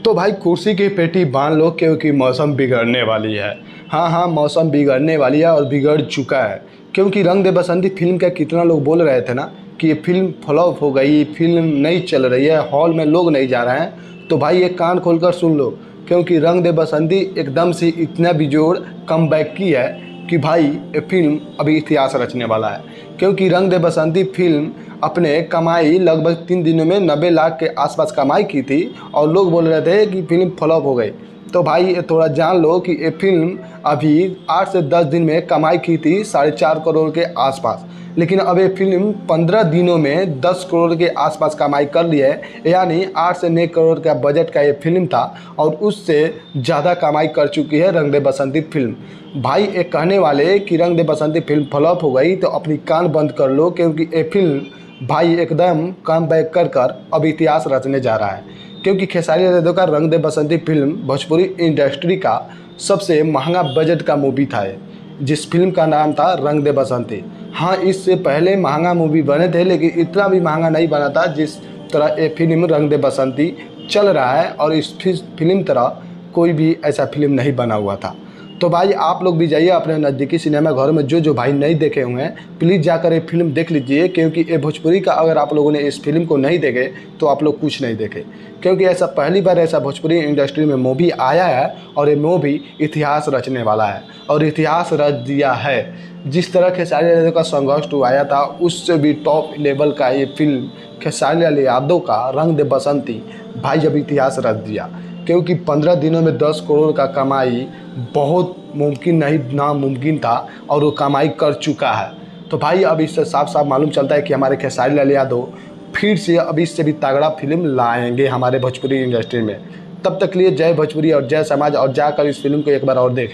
तो भाई कुर्सी की पेटी बांध लो क्योंकि मौसम बिगड़ने वाली है। हाँ, मौसम बिगड़ने वाली है और बिगड़ चुका है। क्योंकि रंग दे बसंती फिल्म का कितना लोग बोल रहे थे ना कि ये फिल्म फ्लॉप हो गई, फिल्म नहीं चल रही है, हॉल में लोग नहीं जा रहे हैं। तो भाई एक कान खोलकर सुन लो, क्योंकि रंग दे बसंती एकदम से इतना बेजोड़ कमबैक की है कि भाई ये फिल्म अभी इतिहास रचने वाला है। क्योंकि रंग दे बसंती फिल्म अपने कमाई लगभग 3 दिनों में 90 लाख के आसपास कमाई की थी और लोग बोल रहे थे कि फिल्म फ्लॉप हो गई। तो भाई ये थोड़ा जान लो कि ये फिल्म अभी 8 से 10 दिन में कमाई की थी 4.5 करोड़ के आसपास, लेकिन अब ये फिल्म 15 दिनों में 10 करोड़ के आसपास कमाई कर ली है। यानी 8 से 9 करोड़ का बजट का ये फिल्म था और उससे ज़्यादा कमाई कर चुकी है रंग दे बसंती फिल्म। भाई एक कहने वाले कि रंग दे बसंती फिल्म फ्लॉप हो गई तो अपनी कान बंद कर लो, क्योंकि ये फिल्म भाई एकदम कम बैक कर अब इतिहास रचने जा रहा है। क्योंकि खेसारी लाल यादव का रंग दे बसंती फिल्म भोजपुरी इंडस्ट्री का सबसे महंगा बजट का मूवी था ये, जिस फिल्म का नाम था रंग दे बसंती। हाँ, इससे पहले महंगा मूवी बने थे लेकिन इतना भी महंगा नहीं बना था जिस तरह ये फिल्म रंग दे बसंती चल रहा है, और इस फिल्म तरह कोई भी ऐसा फिल्म नहीं बना हुआ था। तो भाई आप लोग भी जाइए अपने नज़दीकी सिनेमा घर में, जो भाई नहीं देखे हुए हैं प्लीज़ जाकर ये फिल्म देख लीजिए। क्योंकि ये भोजपुरी का अगर आप लोगों ने इस फिल्म को नहीं देखे तो आप लोग कुछ नहीं देखे। क्योंकि ऐसा पहली बार ऐसा भोजपुरी इंडस्ट्री में मूवी आया है और ये मूवी इतिहास रचने वाला है और इतिहास रच दिया है। जिस तरह खेसारी लाल यादव का संघर्ष 2 आया था उससे भी टॉप लेवल का ये फिल्म खेसारी लाल यादव का रंग दे बसंती भाई जब इतिहास रच दिया। क्योंकि 15 दिनों में 10 करोड़ का कमाई बहुत मुमकिन नहीं नामुमकिन था और वो कमाई कर चुका है। तो भाई अब इससे साफ साफ मालूम चलता है कि हमारे खेसारी लाल यादव फिर से अब इससे भी तगड़ा फिल्म लाएंगे हमारे भोजपुरी इंडस्ट्री में। तब तक लिए जय भोजपुरी और जय समाज, और जाकर इस फिल्म को एक बार और देखें।